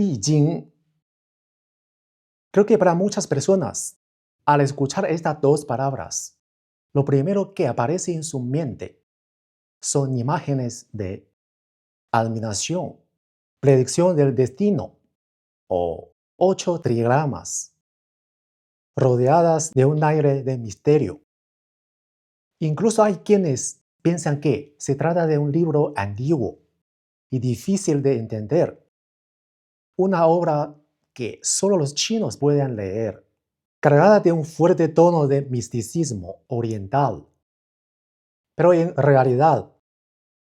易经. Creo que para muchas personas, al escuchar estas dos palabras, lo primero que aparece en su mente son imágenes de adivinación, predicción del destino o 8 trigramas, rodeadas de un aire de misterio. Incluso hay quienes piensan que se trata de un libro antiguo y difícil de entender, una obra que solo los chinos pueden leer, cargada de un fuerte tono de misticismo oriental. Pero en realidad,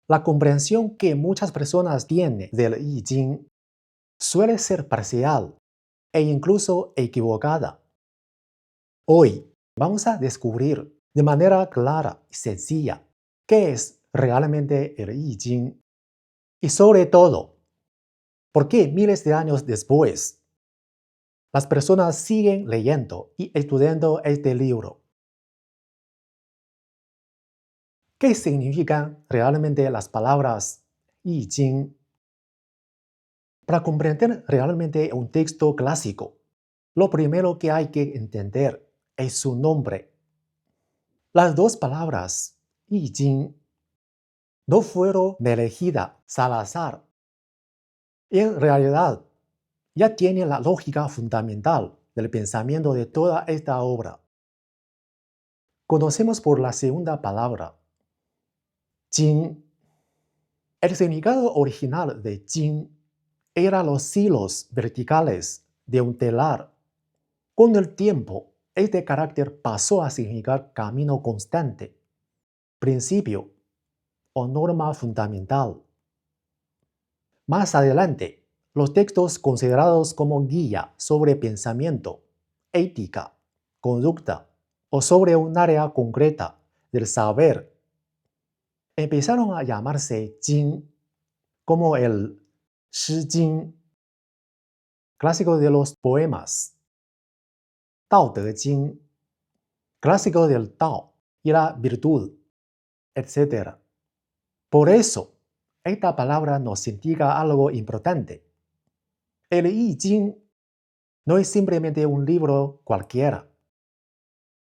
la comprensión que muchas personas tienen del I Ching suele ser parcial e incluso equivocada. Hoy vamos a descubrir de manera clara y sencilla qué es realmente el I Ching y sobre todo, por qué miles de años después las personas siguen leyendo y estudiando este libro. ¿Qué significan realmente las palabras I Ching? Para comprender realmente un texto clásico, lo primero que hay que entender es su nombre. Las dos palabras I Ching no fueron elegidas al azar. En realidad, ya tienen la lógica fundamental del pensamiento de toda esta obra. Conocemos por la segunda palabra, Jing. El significado original de Jing era los hilos verticales de un telar. Con el tiempo, este carácter pasó a significar camino constante, principio o norma fundamental. Más adelante, los textos considerados como guía sobre pensamiento, ética, conducta o sobre un área concreta del saber empezaron a llamarse Jing, como el Shi Jing, clásico de los poemas, Tao Te Jing, clásico del Tao y la virtud, etc. Por eso, esta palabra nos indica algo importante. El I Ching no es simplemente un libro cualquiera,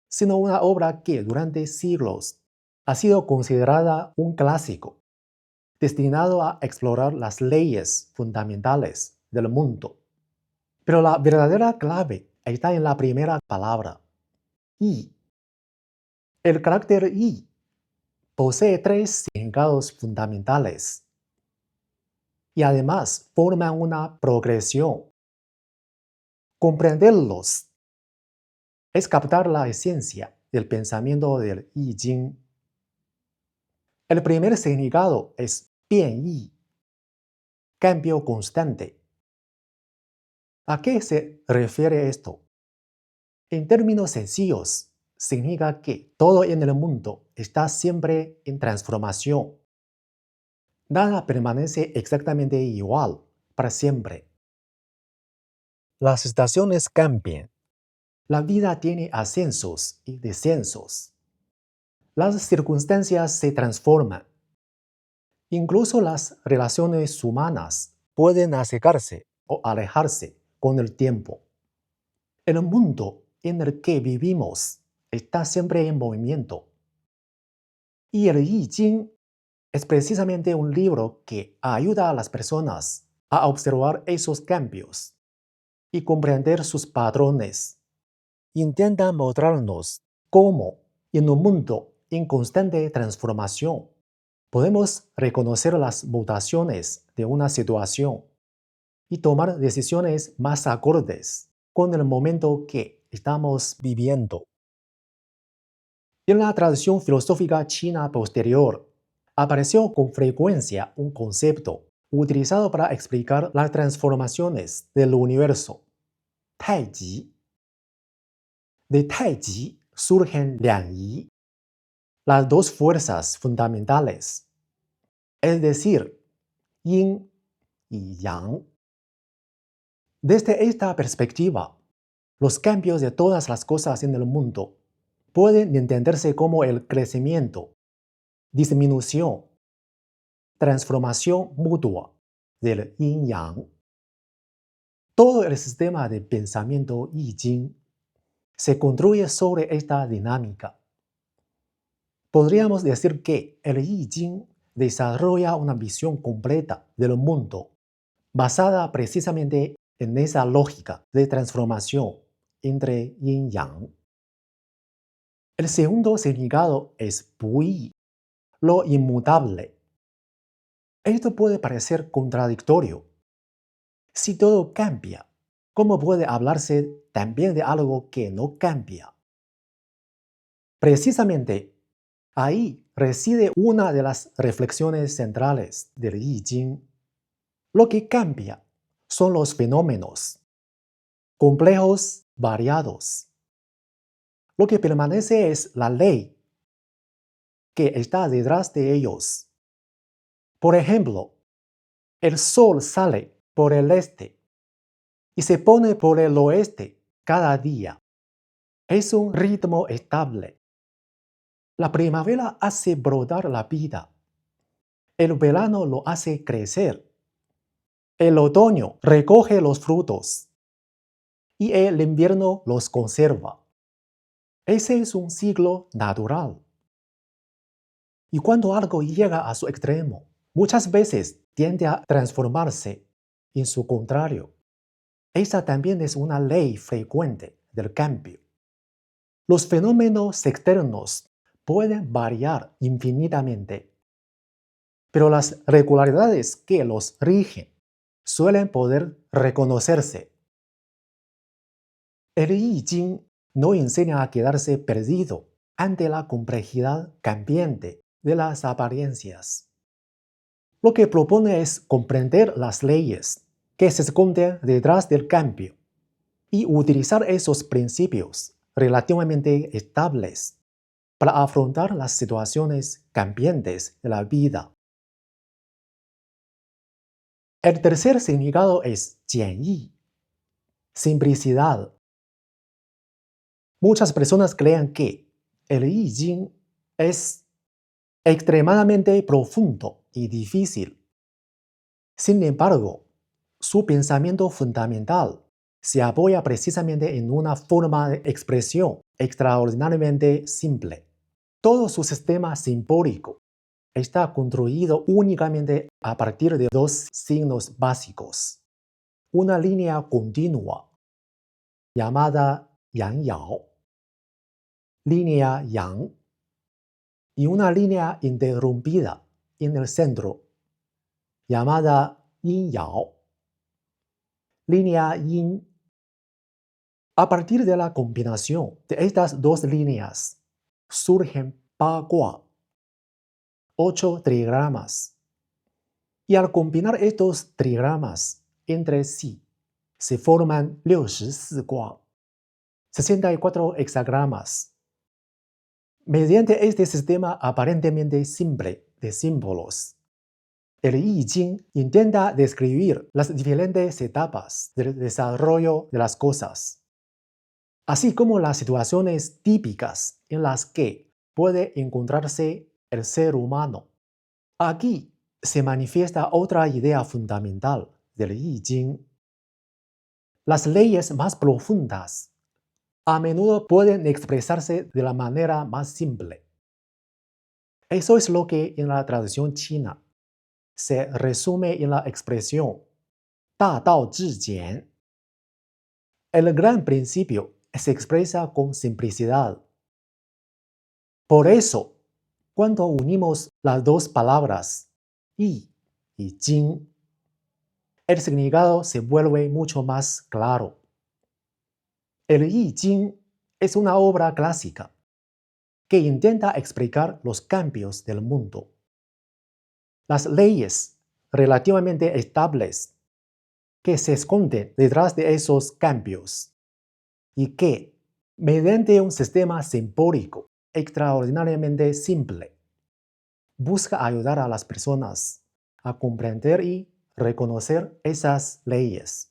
sino una obra que durante siglos ha sido considerada un clásico, destinado a explorar las leyes fundamentales del mundo. Pero la verdadera clave está en la primera palabra, I. El carácter I posee 3 significados fundamentales y además forman una progresión. Comprenderlos es captar la esencia del pensamiento del I Ching. El primer significado es Bian Yi, cambio constante. ¿A qué se refiere esto? En términos sencillos, significa que todo en el mundo está siempre en transformación. Nada permanece exactamente igual para siempre. Las estaciones cambian. La vida tiene ascensos y descensos. Las circunstancias se transforman. Incluso las relaciones humanas pueden acercarse o alejarse con el tiempo. El mundo en el que vivimos está siempre en movimiento. Y el I Ching es precisamente un libro que ayuda a las personas a observar esos cambios y comprender sus patrones. Intenta mostrarnos cómo, en un mundo en constante transformación, podemos reconocer las mutaciones de una situación y tomar decisiones más acordes con el momento que estamos viviendo. En la tradición filosófica china posterior, apareció con frecuencia un concepto utilizado para explicar las transformaciones del universo, Taiji. De Taiji surgen Liang Yi, las dos fuerzas fundamentales, es decir, Yin y Yang. Desde esta perspectiva, los cambios de todas las cosas en el mundo pueden entenderse como el crecimiento, disminución, transformación mutua del yin-yang. Todo el sistema de pensamiento I Ching se construye sobre esta dinámica. Podríamos decir que el I Ching desarrolla una visión completa del mundo basada precisamente en esa lógica de transformación entre yin y yang. El segundo significado es Puyi, lo inmutable. Esto puede parecer contradictorio. Si todo cambia, ¿cómo puede hablarse también de algo que no cambia? Precisamente ahí reside una de las reflexiones centrales del I Ching. Lo que cambia son los fenómenos, complejos, variados. Lo que permanece es la ley que está detrás de ellos. Por ejemplo, el sol sale por el este y se pone por el oeste cada día. Es un ritmo estable. La primavera hace brotar la vida. El verano lo hace crecer. El otoño recoge los frutos. Y el invierno los conserva. Ese es un ciclo natural. Y cuando algo llega a su extremo, muchas veces tiende a transformarse en su contrario. Esa también es una ley frecuente del cambio. Los fenómenos externos pueden variar infinitamente, pero las regularidades que los rigen suelen poder reconocerse. El I Ching no enseña a quedarse perdido ante la complejidad cambiante de las apariencias. Lo que propone es comprender las leyes que se esconden detrás del cambio y utilizar esos principios relativamente estables para afrontar las situaciones cambiantes de la vida. El tercer significado es jianyi, simplicidad. Muchas personas creen que el I Ching es extremadamente profundo y difícil. Sin embargo, su pensamiento fundamental se apoya precisamente en una forma de expresión extraordinariamente simple. Todo su sistema simbólico está construido únicamente a partir de dos signos básicos. Una línea continua, llamada Yang Yao, línea Yang, y una línea interrumpida en el centro, llamada Yin Yao, línea Yin. A partir de la combinación de estas dos líneas, surgen Pa Gua, 8 trigramas. Y al combinar estos trigramas entre sí, se forman 64 Gua, 64 hexagramas. Mediante este sistema aparentemente simple de símbolos, el I Ching intenta describir las diferentes etapas del desarrollo de las cosas, así como las situaciones típicas en las que puede encontrarse el ser humano. Aquí se manifiesta otra idea fundamental del I Ching. Las leyes más profundas a menudo pueden expresarse de la manera más simple. Eso es lo que en la tradición china se resume en la expresión 大道至简. El gran principio se expresa con simplicidad. Por eso, cuando unimos las dos palabras yi y jing, el significado se vuelve mucho más claro. El I Ching es una obra clásica que intenta explicar los cambios del mundo. Las leyes relativamente estables que se esconden detrás de esos cambios y que, mediante un sistema simbólico extraordinariamente simple, busca ayudar a las personas a comprender y reconocer esas leyes.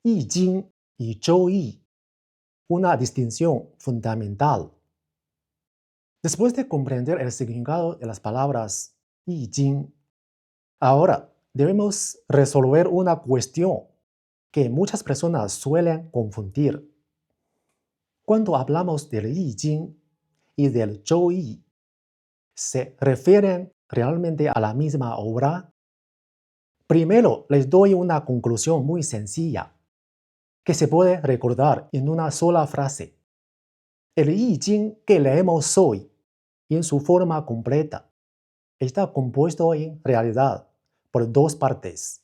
I Ching y Zhou Yi, una distinción fundamental. Después de comprender el significado de las palabras I Ching, ahora debemos resolver una cuestión que muchas personas suelen confundir. Cuando hablamos del I Ching y del Zhou Yi, ¿se refieren realmente a la misma obra? Primero les doy una conclusión muy sencilla, que se puede recordar en una sola frase. El I Ching que leemos hoy, en su forma completa, está compuesto en realidad por dos partes.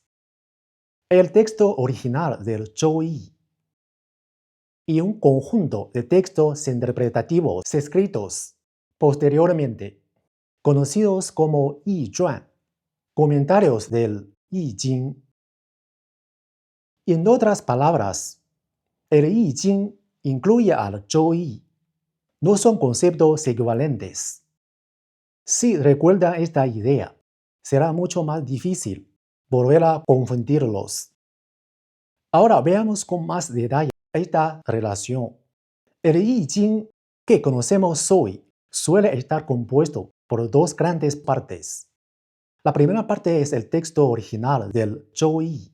El texto original del Zhou Yi y un conjunto de textos interpretativos escritos posteriormente, conocidos como Yi Zhuan, comentarios del Yi Jing. En otras palabras, el Yi Jing incluye al Zhou Yi. No son conceptos equivalentes. Si recuerda esta idea, será mucho más difícil volver a confundirlos. Ahora veamos con más detalle esta relación. El I Ching que conocemos hoy suele estar compuesto por dos grandes partes. La primera parte es el texto original del Zhou Yi.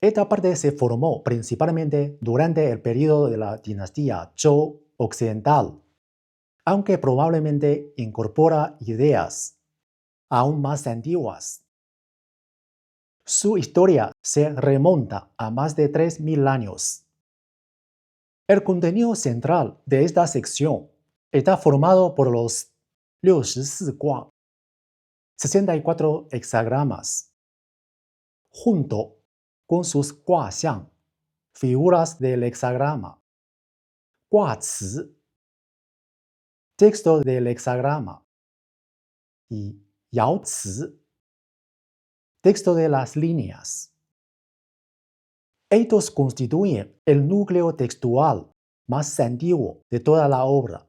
Esta parte se formó principalmente durante el periodo de la dinastía Zhou occidental, aunque probablemente incorpora ideas aún más antiguas. Su historia se remonta a más de 3000 años. El contenido central de esta sección está formado por los 64 卦, 64 hexagramas, junto con sus guaxiang, figuras del hexagrama, guaci, texto del hexagrama, y yaoci, texto de las líneas. Estos constituyen el núcleo textual más antiguo de toda la obra.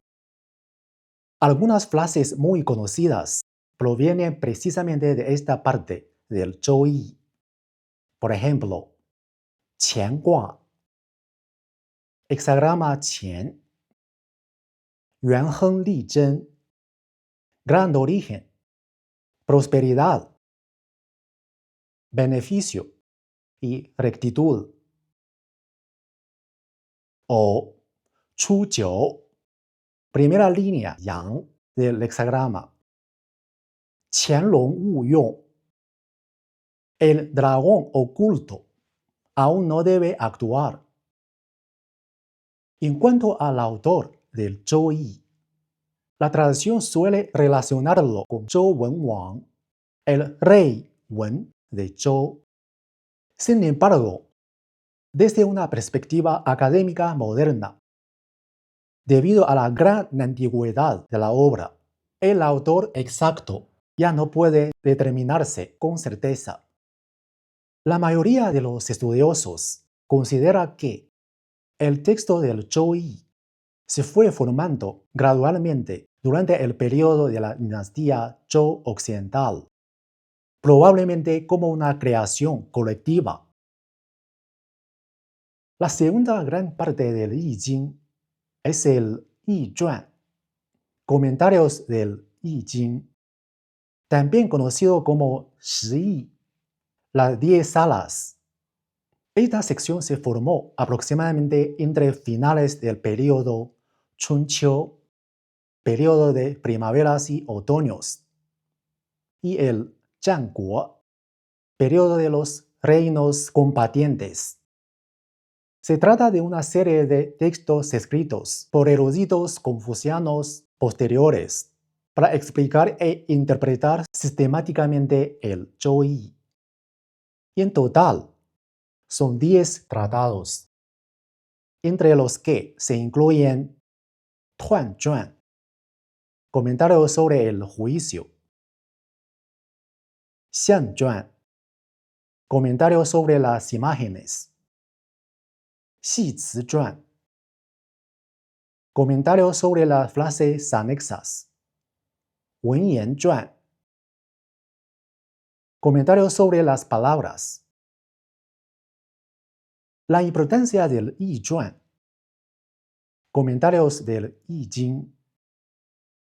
Algunas frases muy conocidas provienen precisamente de esta parte del Zhou Yi. Por ejemplo, Qian Gua, hexagrama Qian, Yuanheng Li Zhen, gran origen, prosperidad, beneficio y rectitud. O Chu Jiu, primera línea Yang del hexagrama. Qianlong Wu Yong, el dragón oculto aún no debe actuar. En cuanto al autor del Zhou Yi, la tradición suele relacionarlo con Zhou Wenwang, el rey Wen de Zhou. Sin embargo, desde una perspectiva académica moderna, debido a la gran antigüedad de la obra, el autor exacto ya no puede determinarse con certeza. La mayoría de los estudiosos considera que el texto del Zhou Yi se fue formando gradualmente durante el periodo de la dinastía Zhou occidental, probablemente como una creación colectiva. La segunda gran parte del I Ching es el Yi Zhuan, comentarios del I Ching, también conocido como Shi Yi, las 10 salas. Esta sección se formó aproximadamente entre finales del periodo Chunqiu, periodo de primaveras y otoños, y el Zhanguo, periodo de los reinos combatientes. Se trata de una serie de textos escritos por eruditos confucianos posteriores para explicar e interpretar sistemáticamente el Zhou Yi. Y en total, son 10 tratados, entre los que se incluyen Tuan Zhuan, comentarios sobre el juicio, Xian Zhuan, comentarios sobre las imágenes, Xi Ci Zhuan, comentarios sobre las frases anexas, Wen Yan Zhuan, comentarios sobre las palabras. La importancia del Yi Zhuan, comentarios del I Ching,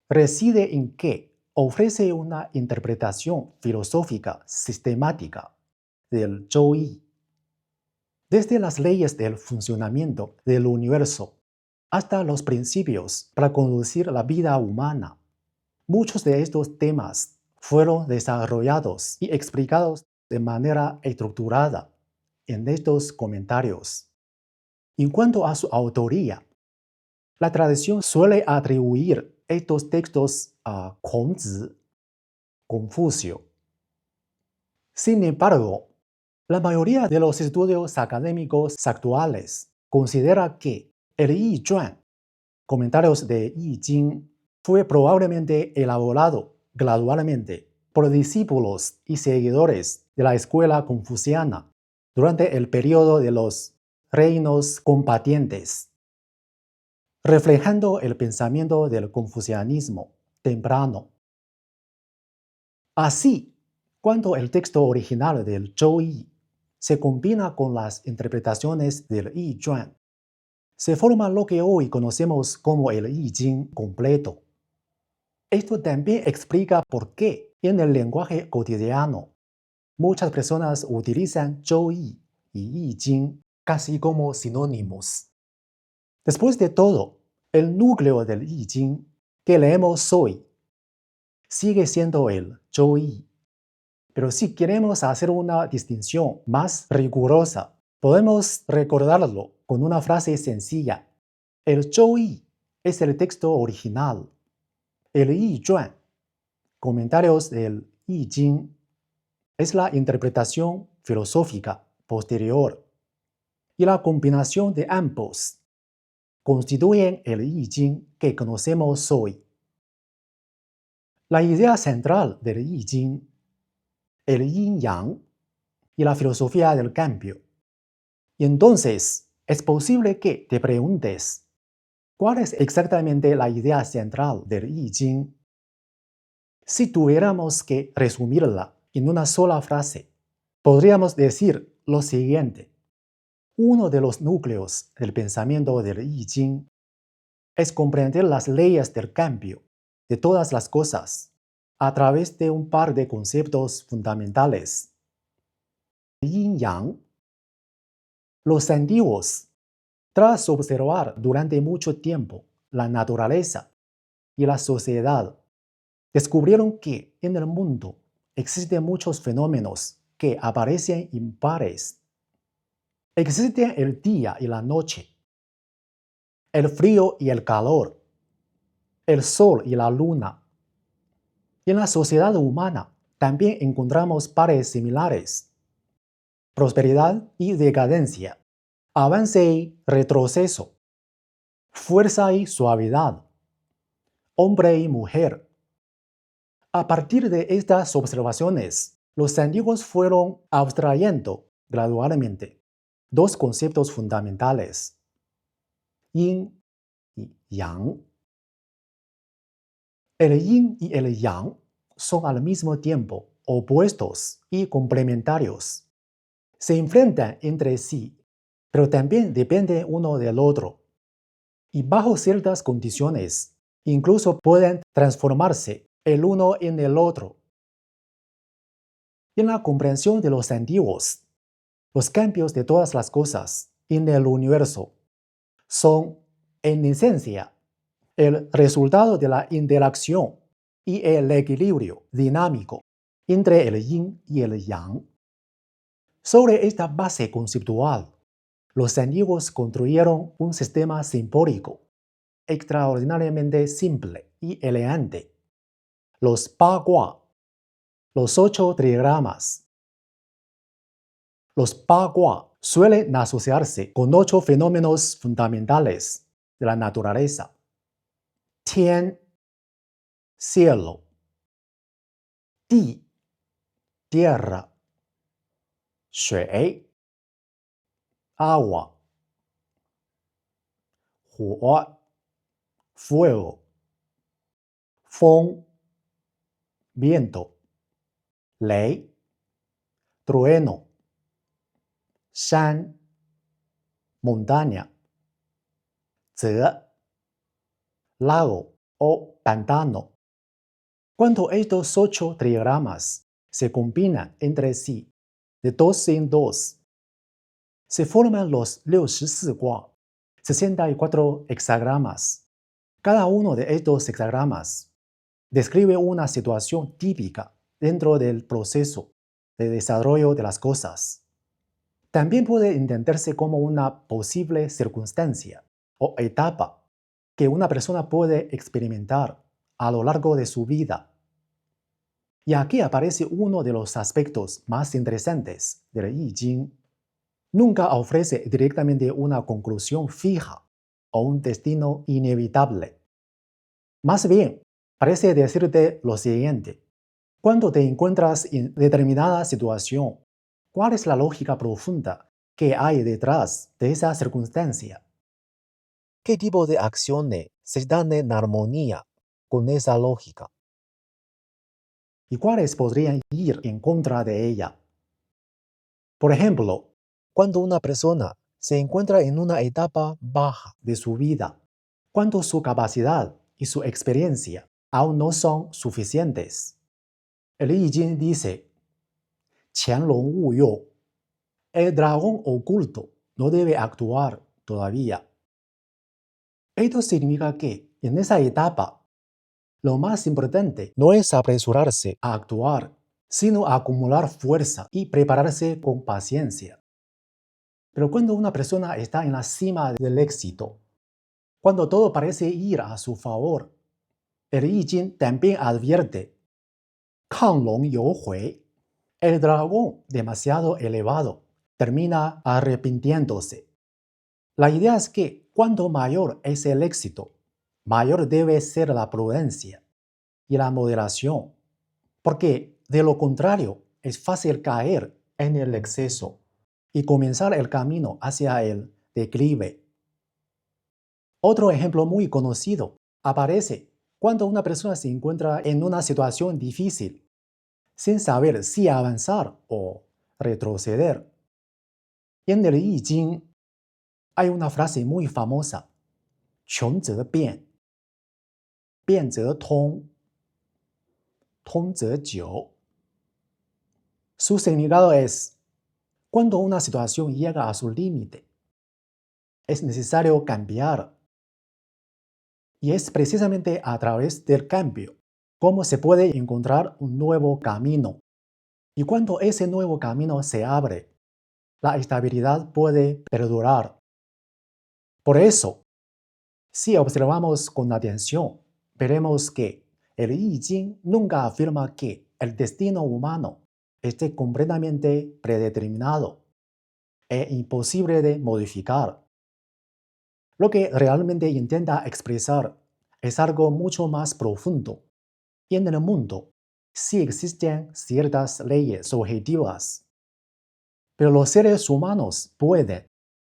reside en que ofrece una interpretación filosófica sistemática del Zhou-Yi. Desde las leyes del funcionamiento del universo hasta los principios para conducir la vida humana, muchos de estos temas fueron desarrollados y explicados de manera estructurada en estos comentarios. En cuanto a su autoría, la tradición suele atribuir estos textos a孔子, Confucio. Sin embargo, la mayoría de los estudios académicos actuales considera que el Yi Zhuan, comentarios de Yi Jing, fue probablemente elaborado gradualmente por discípulos y seguidores de la escuela confuciana durante el periodo de los reinos combatientes, reflejando el pensamiento del confucianismo temprano. Así, cuando el texto original del Zhou-Yi se combina con las interpretaciones del Yi Zhuan, se forma lo que hoy conocemos como el Yi Jing completo. Esto también explica por qué en el lenguaje cotidiano muchas personas utilizan Zhou-Yi y Yi Jing casi como sinónimos. Después de todo, el núcleo del Yi Jing que leemos hoy sigue siendo el Zhou-Yi. Pero si queremos hacer una distinción más rigurosa, podemos recordarlo con una frase sencilla. El Zhou-Yi es el texto original. El Yi Zhuan, comentarios del Yi Jing, es la interpretación filosófica posterior. Y la combinación de ambos constituyen el Yi Jing que conocemos hoy. La idea central del Yi Jing, el yin-yang y la filosofía del cambio. Y entonces, es posible que te preguntes, ¿cuál es exactamente la idea central del Yi Jing? Si tuviéramos que resumirla en una sola frase, podríamos decir lo siguiente. Uno de los núcleos del pensamiento del Yi Jing es comprender las leyes del cambio de todas las cosas a través de un par de conceptos fundamentales. Yin-yang. Los antiguos, tras observar durante mucho tiempo la naturaleza y la sociedad, descubrieron que en el mundo existen muchos fenómenos que aparecen impares. Existen el día y la noche, el frío y el calor, el sol y la luna. Y en la sociedad humana también encontramos pares similares. Prosperidad y decadencia, avance y retroceso, fuerza y suavidad, hombre y mujer. A partir de estas observaciones, los antiguos fueron abstrayendo gradualmente dos conceptos fundamentales, yin y yang. El yin y el yang son al mismo tiempo opuestos y complementarios. Se enfrentan entre sí, pero también dependen uno del otro. Y bajo ciertas condiciones, incluso pueden transformarse el uno en el otro. En la comprensión de los antiguos, los cambios de todas las cosas en el universo son, en esencia, el resultado de la interacción y el equilibrio dinámico entre el yin y el yang. Sobre esta base conceptual, los antiguos construyeron un sistema simbólico extraordinariamente simple y elegante. Los Pa Gua, los 8 trigramas. Los Pa Gua suelen asociarse con 8 fenómenos fundamentales de la naturaleza. Tian, cielo. Di, tierra. Shui, agua. Huo, fuego. Feng, viento. Lei, trueno. Shan, montaña. Ze, lago o pantano. Cuando estos 8 trigramas se combinan entre sí, de dos en dos, se forman los 64 卦, 64 hexagramas. Cada uno de estos hexagramas describe una situación típica dentro del proceso de desarrollo de las cosas. También puede entenderse como una posible circunstancia o etapa que una persona puede experimentar a lo largo de su vida. Y aquí aparece uno de los aspectos más interesantes del I Ching. Nunca ofrece directamente una conclusión fija o un destino inevitable. Más bien, parece decirte lo siguiente. Cuando te encuentras en determinada situación, ¿cuál es la lógica profunda que hay detrás de esa circunstancia? ¿Qué tipo de acciones se dan en armonía con esa lógica? ¿Y cuáles podrían ir en contra de ella? Por ejemplo, cuando una persona se encuentra en una etapa baja de su vida, cuando su capacidad y su experiencia aún no son suficientes. El I Ching dice, Qianlong Wu You, el dragón oculto no debe actuar todavía. Esto significa que en esa etapa, lo más importante no es apresurarse a actuar, sino acumular fuerza y prepararse con paciencia. Pero cuando una persona está en la cima del éxito, cuando todo parece ir a su favor, el I Ching también advierte, Kanglong You Hui, el dragón demasiado elevado termina arrepintiéndose. La idea es que cuanto mayor es el éxito, mayor debe ser la prudencia y la moderación, porque de lo contrario es fácil caer en el exceso y comenzar el camino hacia el declive. Otro ejemplo muy conocido aparece cuando una persona se encuentra en una situación difícil, sin saber si avanzar o retroceder. En el I Ching hay una frase muy famosa, 穷则变，变则通，通则久. Su significado es, cuando una situación llega a su límite, es necesario cambiar. Y es precisamente a través del cambio cómo se puede encontrar un nuevo camino. Y cuando ese nuevo camino se abre, la estabilidad puede perdurar. Por eso, si observamos con atención, veremos que el I Ching nunca afirma que el destino humano esté completamente predeterminado e imposible de modificar. Lo que realmente intenta expresar es algo mucho más profundo. Y en el mundo sí existen ciertas leyes objetivas, pero los seres humanos pueden,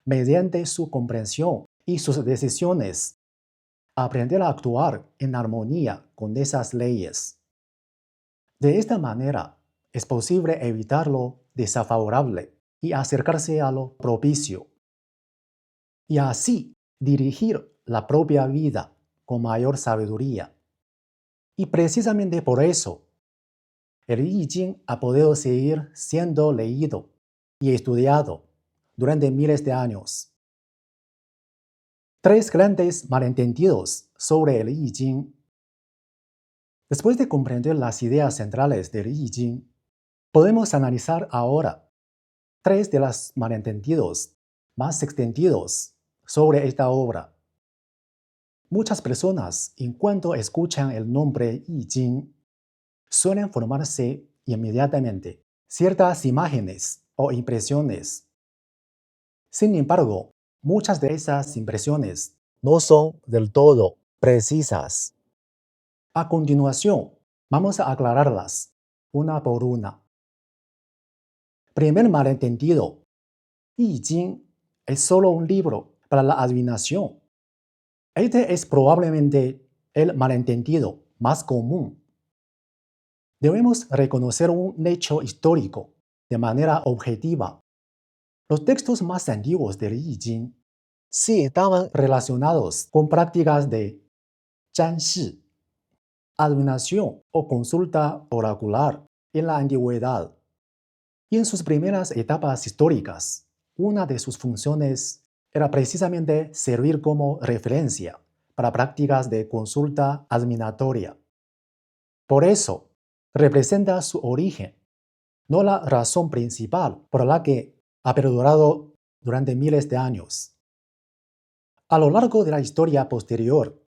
mediante su comprensión y sus decisiones, aprender a actuar en armonía con esas leyes. De esta manera, es posible evitar lo desfavorable y acercarse a lo propicio, y así dirigir la propia vida con mayor sabiduría. Y precisamente por eso, el I Ching ha podido seguir siendo leído y estudiado durante miles de años. Tres grandes malentendidos sobre el I Ching. Después de comprender las ideas centrales del I Ching, podemos analizar ahora tres de los malentendidos más extendidos sobre esta obra. Muchas personas, en cuanto escuchan el nombre I Ching, suelen formarse inmediatamente ciertas imágenes o impresiones. Sin embargo, muchas de esas impresiones no son del todo precisas. A continuación, vamos a aclararlas una por una. Primer malentendido. I Ching es solo un libro para la adivinación. Este es probablemente el malentendido más común. Debemos reconocer un hecho histórico de manera objetiva. Los textos más antiguos del I Ching sí estaban relacionados con prácticas de zhanshi, adivinación o consulta oracular en la antigüedad. Y en sus primeras etapas históricas, una de sus funciones era precisamente servir como referencia para prácticas de consulta adivinatoria. Por eso, representa su origen, no la razón principal por la que ha perdurado durante miles de años. A lo largo de la historia posterior,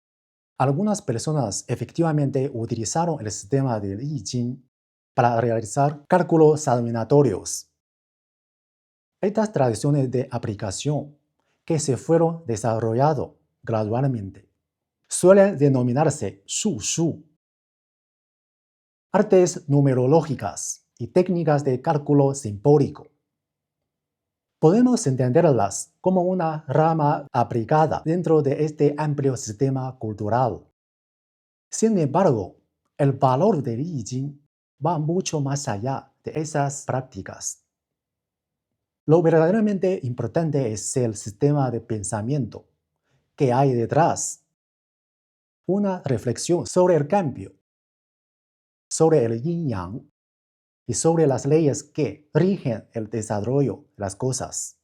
algunas personas efectivamente utilizaron el sistema del I Ching para realizar cálculos adivinatorios. Estas tradiciones de aplicación, que se fueron desarrollando gradualmente, suelen denominarse Shu Shu, artes numerológicas y técnicas de cálculo simbólico. Podemos entenderlas como una rama aplicada dentro de este amplio sistema cultural. Sin embargo, el valor del I Ching va mucho más allá de esas prácticas. Lo verdaderamente importante es el sistema de pensamiento que hay detrás, una reflexión sobre el cambio, sobre el yin-yang y sobre las leyes que rigen el desarrollo de las cosas.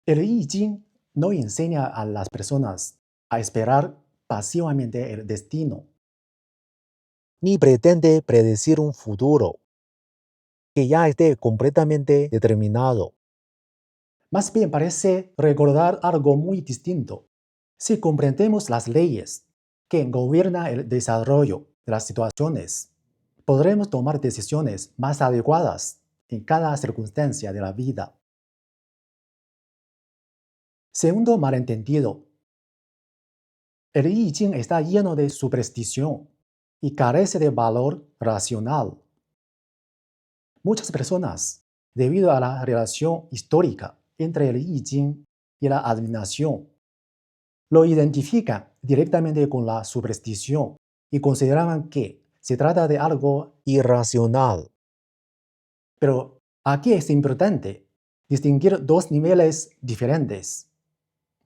El I Ching no enseña a las personas a esperar pasivamente el destino, ni pretende predecir un futuro que ya esté completamente determinado. Más bien parece recordar algo muy distinto. Si comprendemos las leyes que gobiernan el desarrollo de las situaciones, podremos tomar decisiones más adecuadas en cada circunstancia de la vida. Segundo malentendido, el I Ching está lleno de superstición y carece de valor racional. Muchas personas, debido a la relación histórica entre el I Ching y la adivinación, lo identifican directamente con la superstición y consideraban que se trata de algo irracional. Pero aquí es importante distinguir dos niveles diferentes.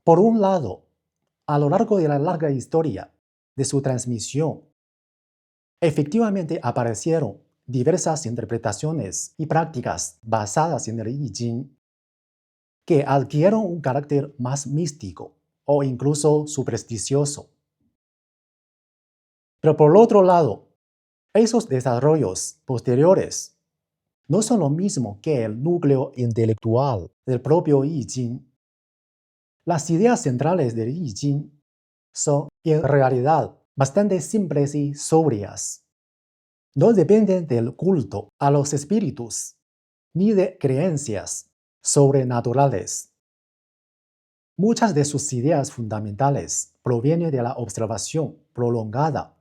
Por un lado, a lo largo de la larga historia de su transmisión, efectivamente aparecieron diversas interpretaciones y prácticas basadas en el I Ching que adquirieron un carácter más místico o incluso supersticioso. Pero por otro lado, esos desarrollos posteriores no son lo mismo que el núcleo intelectual del propio I Ching. Las ideas centrales del I Ching son, en realidad, bastante simples y sobrias. No dependen del culto a los espíritus, ni de creencias sobrenaturales. Muchas de sus ideas fundamentales provienen de la observación prolongada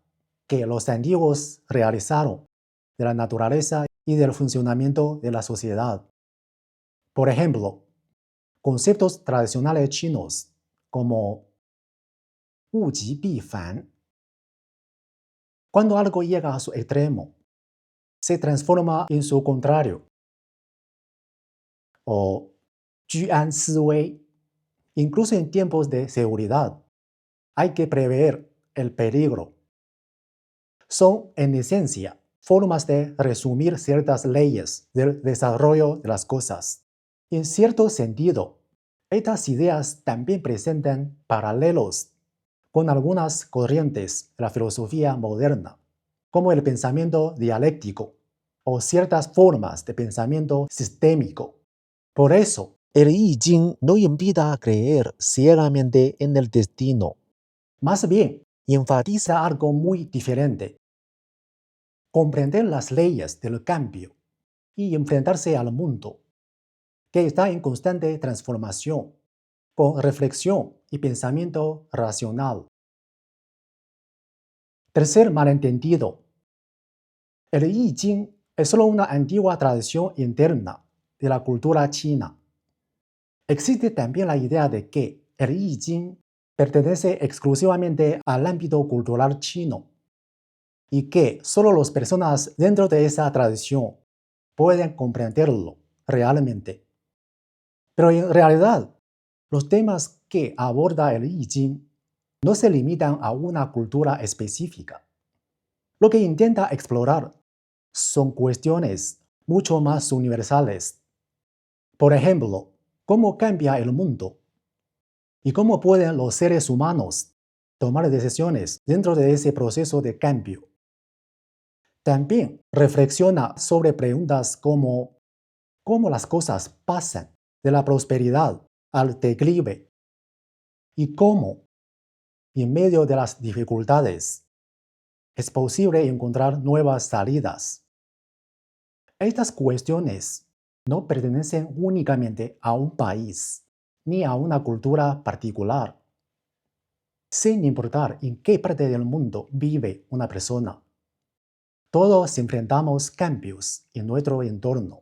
que los antiguos realizaron de la naturaleza y del funcionamiento de la sociedad. Por ejemplo, conceptos tradicionales chinos como Wu Ji Bi Fan. Cuando algo llega a su extremo, se transforma en su contrario. O Juan Si Wei. Incluso en tiempos de seguridad, hay que prever el peligro. Son, en esencia, formas de resumir ciertas leyes del desarrollo de las cosas. En cierto sentido, estas ideas también presentan paralelos con algunas corrientes de la filosofía moderna, como el pensamiento dialéctico o ciertas formas de pensamiento sistémico. Por eso, el I Ching no invita a creer ciegamente en el destino. Más bien, enfatiza algo muy diferente: comprender las leyes del cambio y enfrentarse al mundo, que está en constante transformación, con reflexión y pensamiento racional. Tercer malentendido. El I Ching es solo una antigua tradición interna de la cultura china. Existe también la idea de que el I Ching pertenece exclusivamente al ámbito cultural chino y que solo las personas dentro de esa tradición pueden comprenderlo realmente. Pero en realidad, los temas que aborda el I Ching no se limitan a una cultura específica. Lo que intenta explorar son cuestiones mucho más universales. Por ejemplo, ¿cómo cambia el mundo? ¿Y cómo pueden los seres humanos tomar decisiones dentro de ese proceso de cambio? También reflexiona sobre preguntas como cómo las cosas pasan de la prosperidad al declive y cómo, en medio de las dificultades, es posible encontrar nuevas salidas. Estas cuestiones no pertenecen únicamente a un país ni a una cultura particular, sin importar en qué parte del mundo vive una persona. Todos enfrentamos cambios en nuestro entorno.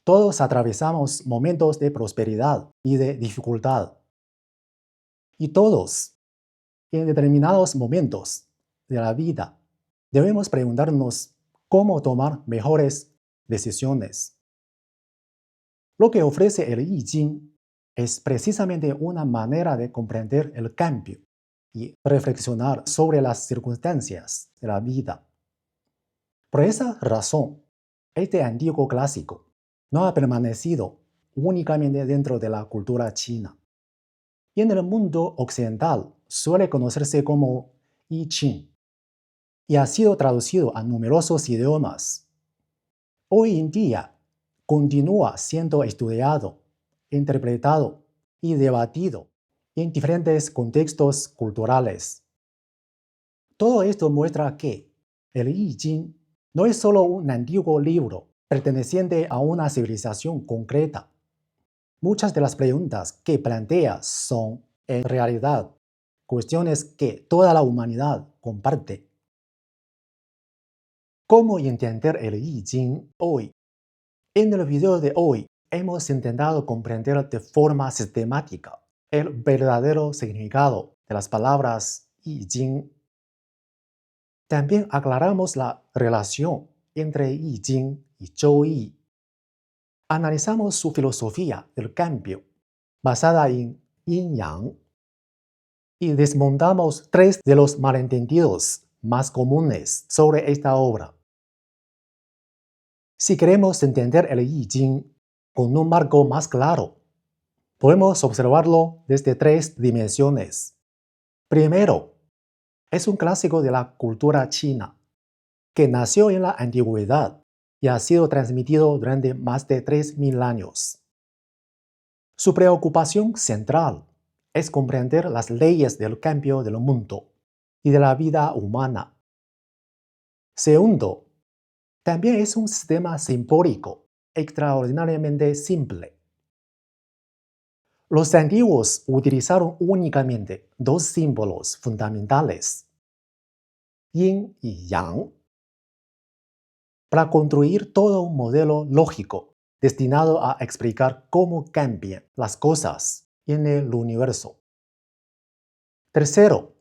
Todos atravesamos momentos de prosperidad y de dificultad. Y todos, en determinados momentos de la vida, debemos preguntarnos cómo tomar mejores decisiones. Lo que ofrece el I Ching es precisamente una manera de comprender el cambio y reflexionar sobre las circunstancias de la vida. Por esa razón, este antiguo clásico no ha permanecido únicamente dentro de la cultura china. Y en el mundo occidental suele conocerse como I Ching y ha sido traducido a numerosos idiomas. Hoy en día continúa siendo estudiado, interpretado y debatido en diferentes contextos culturales. Todo esto muestra que el I Ching no es solo un antiguo libro perteneciente a una civilización concreta. Muchas de las preguntas que plantea son, en realidad, cuestiones que toda la humanidad comparte. ¿Cómo entender el I Ching hoy? En el video de hoy hemos intentado comprender de forma sistemática el verdadero significado de las palabras I Ching. También aclaramos la relación entre I Ching y Zhou Yi. Analizamos su filosofía del cambio, basada en Yin Yang, y desmontamos tres de los malentendidos más comunes sobre esta obra. Si queremos entender el I Ching con un marco más claro, podemos observarlo desde tres dimensiones. Primero, es un clásico de la cultura china, que nació en la antigüedad y ha sido transmitido durante más de 3000 años. Su preocupación central es comprender las leyes del cambio del mundo y de la vida humana. Segundo, también es un sistema simbólico extraordinariamente simple. Los antiguos utilizaron únicamente dos símbolos fundamentales, yin y yang, para construir todo un modelo lógico destinado a explicar cómo cambian las cosas en el universo. Tercero,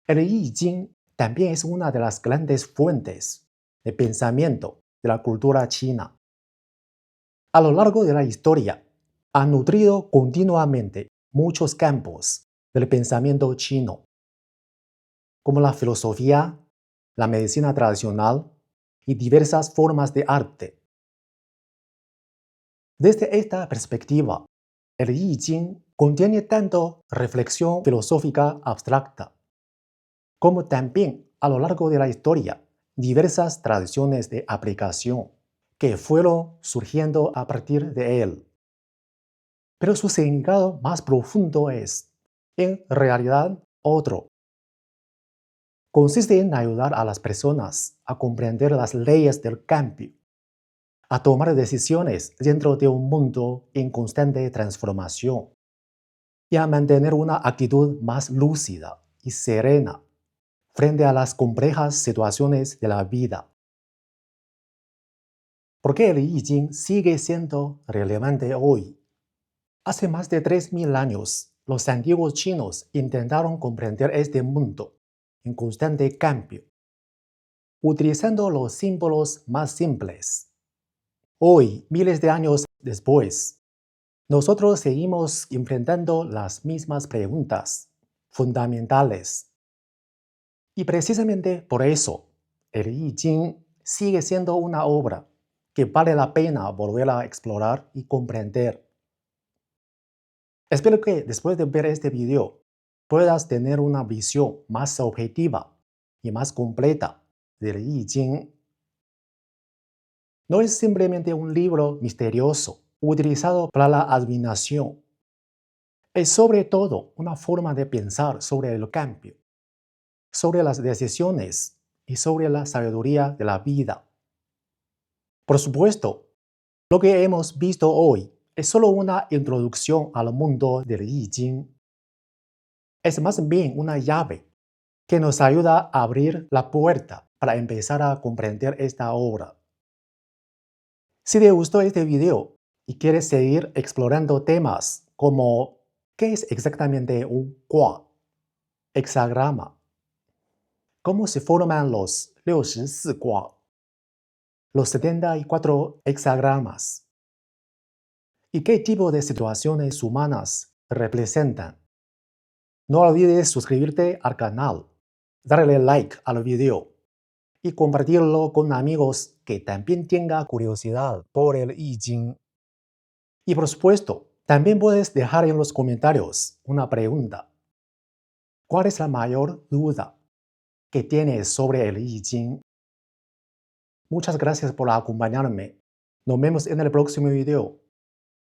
el I Ching también es una de las grandes fuentes de pensamiento de la cultura china. A lo largo de la historia, ha nutrido continuamente muchos campos del pensamiento chino, como la filosofía, la medicina tradicional y diversas formas de arte. Desde esta perspectiva, el I Ching contiene tanto reflexión filosófica abstracta, como también a lo largo de la historia diversas tradiciones de aplicación que fueron surgiendo a partir de él. Pero su significado más profundo es, en realidad, otro. Consiste en ayudar a las personas a comprender las leyes del cambio, a tomar decisiones dentro de un mundo en constante transformación y a mantener una actitud más lúcida y serena frente a las complejas situaciones de la vida. ¿Por qué el I Ching sigue siendo relevante hoy? Hace más de 3000 años, los antiguos chinos intentaron comprender este mundo en constante cambio, utilizando los símbolos más simples. Hoy, miles de años después, nosotros seguimos enfrentando las mismas preguntas fundamentales. Y precisamente por eso, el I Ching sigue siendo una obra que vale la pena volver a explorar y comprender. Espero que después de ver este video puedas tener una visión más objetiva y más completa del I Ching. No es simplemente un libro misterioso utilizado para la adivinación. Es sobre todo una forma de pensar sobre el cambio, sobre las decisiones y sobre la sabiduría de la vida. Por supuesto, lo que hemos visto hoy es solo una introducción al mundo del I Ching. Es más bien una llave que nos ayuda a abrir la puerta para empezar a comprender esta obra. Si te gustó este video y quieres seguir explorando temas como ¿qué es exactamente un Gua? Hexagrama. ¿Cómo se forman los 64 Gua? Los 74 hexagramas. ¿Y qué tipo de situaciones humanas representan? No olvides suscribirte al canal, darle like al video y compartirlo con amigos que también tengan curiosidad por el I Ching. Y por supuesto, también puedes dejar en los comentarios una pregunta. ¿Cuál es la mayor duda que tienes sobre el I Ching? Muchas gracias por acompañarme. Nos vemos en el próximo video.